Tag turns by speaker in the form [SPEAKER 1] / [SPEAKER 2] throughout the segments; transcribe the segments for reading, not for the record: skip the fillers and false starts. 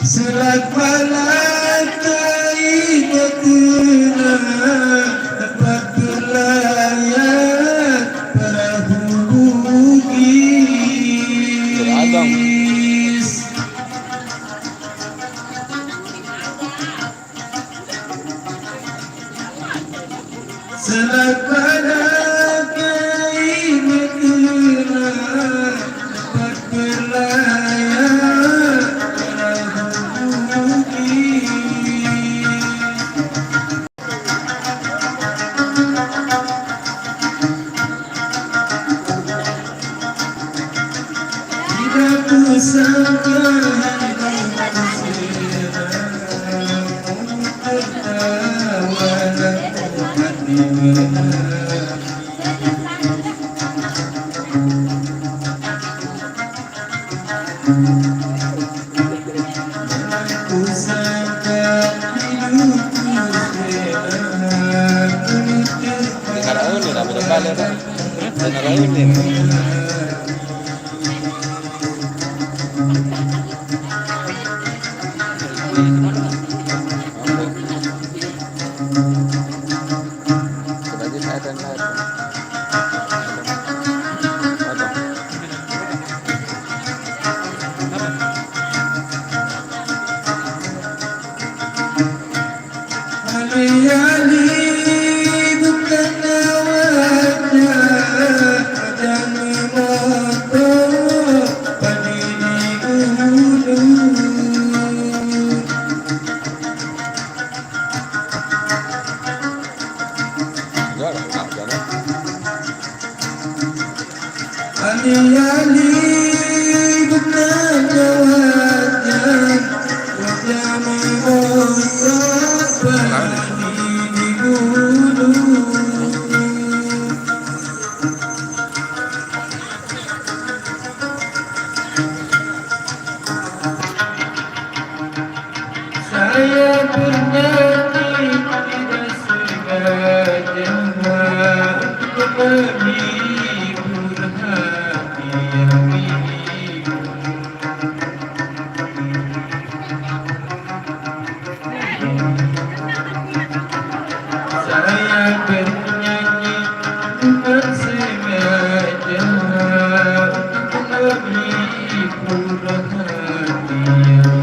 [SPEAKER 1] Selat balak kaimatuna dapat berlayar perahu bugis. Selat balak kaimatuna dapat berlayar saya bernyanyi tidak sengaja untuk menghibur hati yang milikku. Saya bernyanyi bukan sengaja untuk menghibur hati yang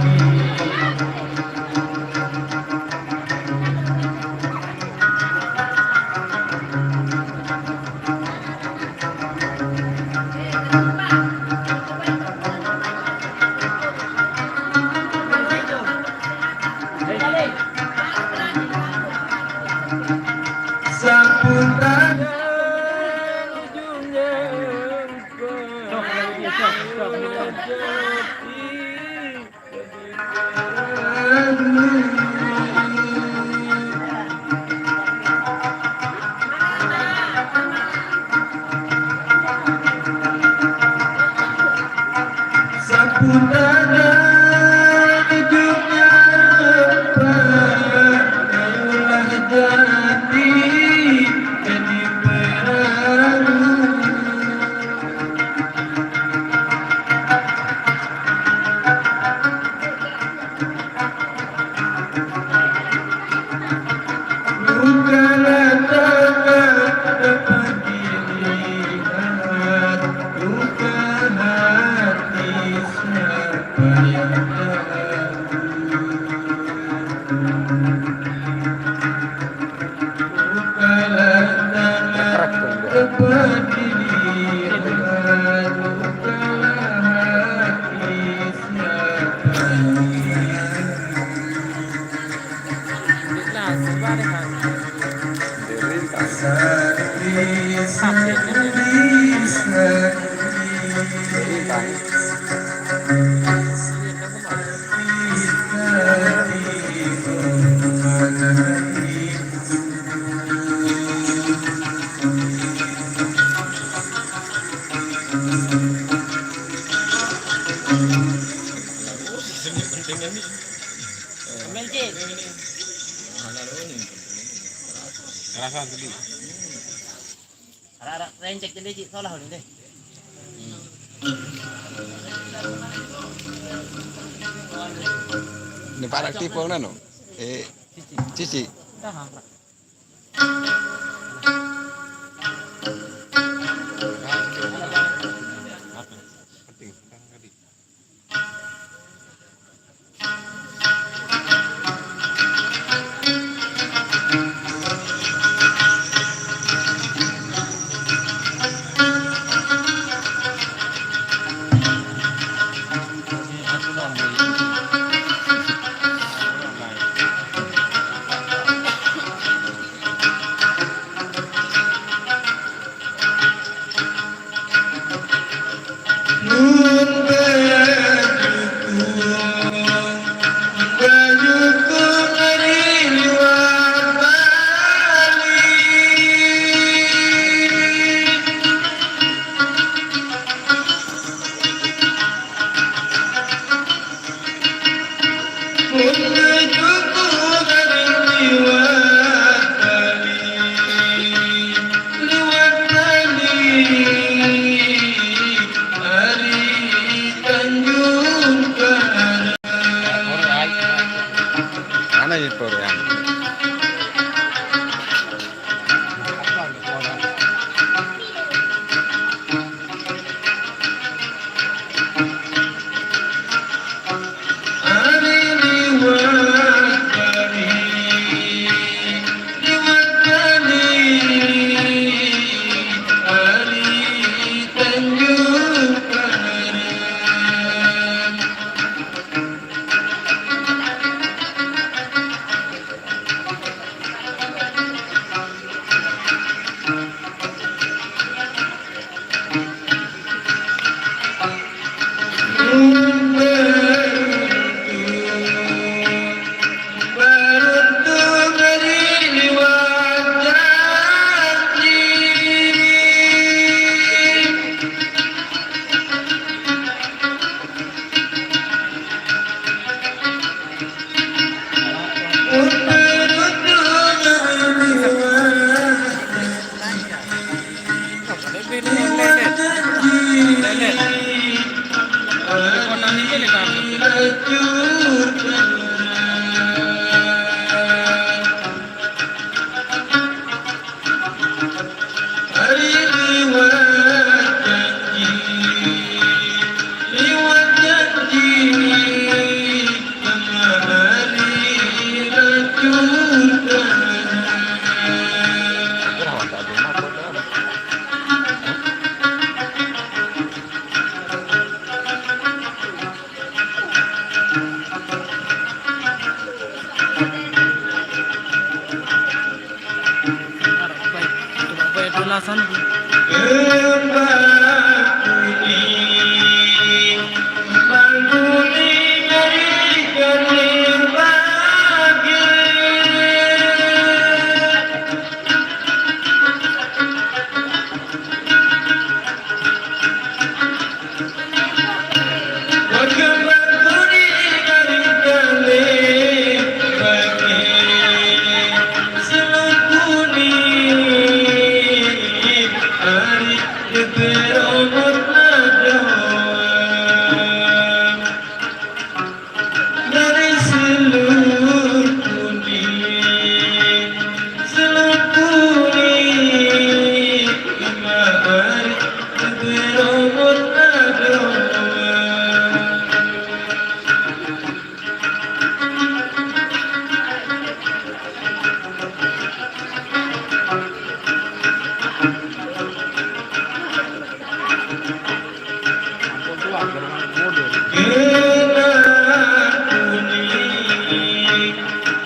[SPEAKER 1] sampun tangan ujungnya sampun tangan ujungnya ayolah jadi perahu. Bukalah tangan dapat dilihat, buka hati siapa yang
[SPEAKER 2] Rasa sedih.
[SPEAKER 3] Ada rencek jadi cik solah ni deh.
[SPEAKER 2] Ni para aktif orang nano. Cici.
[SPEAKER 3] Dah.
[SPEAKER 2] Penting. Tadi.
[SPEAKER 1] Nun bajuku dari luar Bali. Nun bajuku dari luar Bali. Luar Bali. Hari Tanjung Karang.
[SPEAKER 2] Mana itu yang?
[SPEAKER 1] Hari liwat Bali, liwat Bali. Hari Tanjung Karang. Beruntung dari liwat Jati. Beruntung dari liwat Jati. Hari liwat janji, liwat janji, kemari racun kembang kuning, kembang kuning dari kening bagi. Kembang kuning dari kening bagi. Selang kuning hari berumur ada. Dari seluruh kuning, seluruh kuning, kemari berumur ada.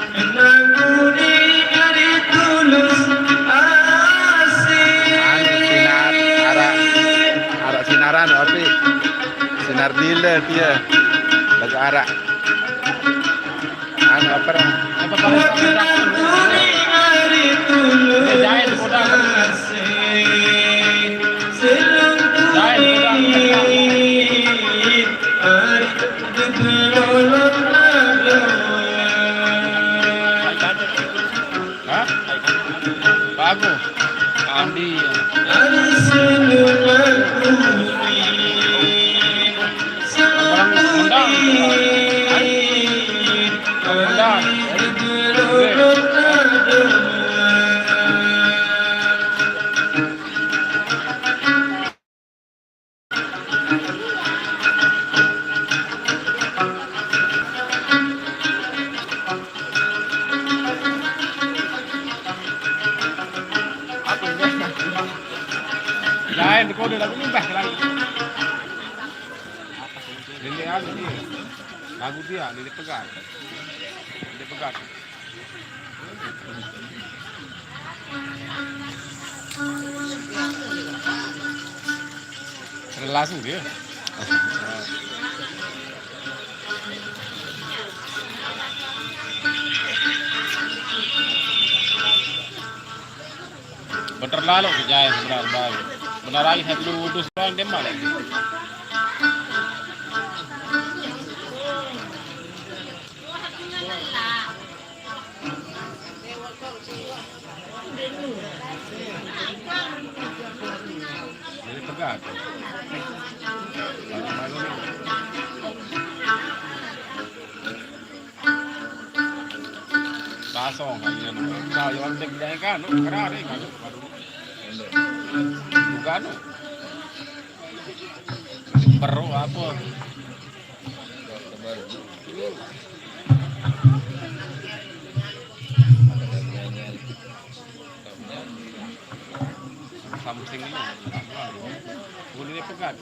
[SPEAKER 1] Kenang kuning dari tulus asih.
[SPEAKER 2] Arak sinaran tapi sinar dile dia. Lagu arak. Apa?
[SPEAKER 1] Kenang kuning dari tulus asih. Selang kuning
[SPEAKER 2] Lain kode lagu limbah lagi. Lili anu dia. Lagu dia Lili Pegat. Lili Pegat. Relasi dia. Bentar lalu kejaya sebenarnya. Benar lagi saya dulu udus orang Demak lagi. Jadi tegak. Malu-malu ni. Basong kan ni. Nah, yang dek dia kan, kerana ni kan. Bukan. Perlu apa? Something ini. Boleh pegat.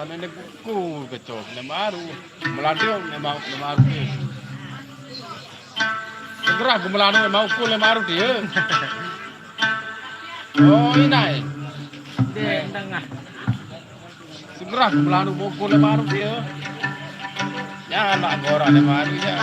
[SPEAKER 2] Nenek kuku kecok, nemaru, meladiu nemaru dia. Segera aku melanu nemaru ku nemaru dia. Oh ini, dia tengah. Segera aku melanu ku nemaru dia. Jangan nak gorang nemaru ya.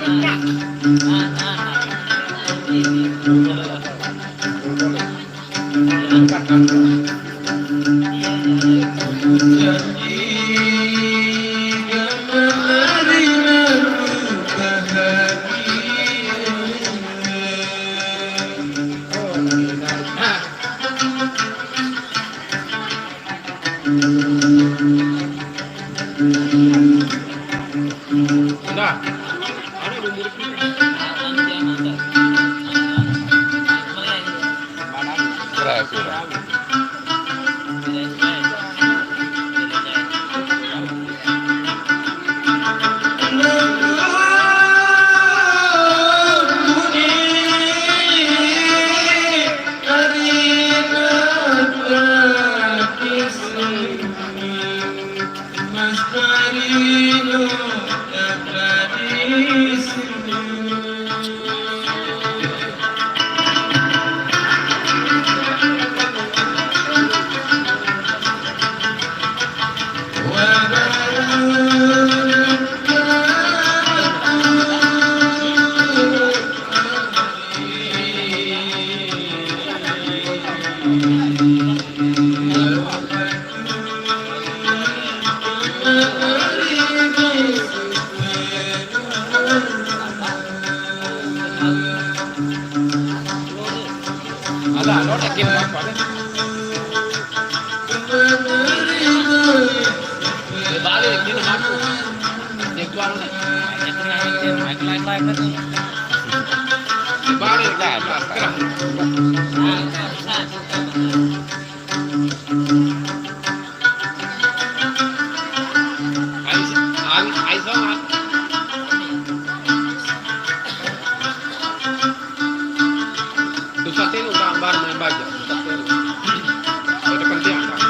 [SPEAKER 2] Nah, ada dua murid kita. Ada, lo tak kira apa ni? Balik ni nak aku. Dia keluar ni. Balik dah. Satin udah ambar main baja. Ada kerjaan kan?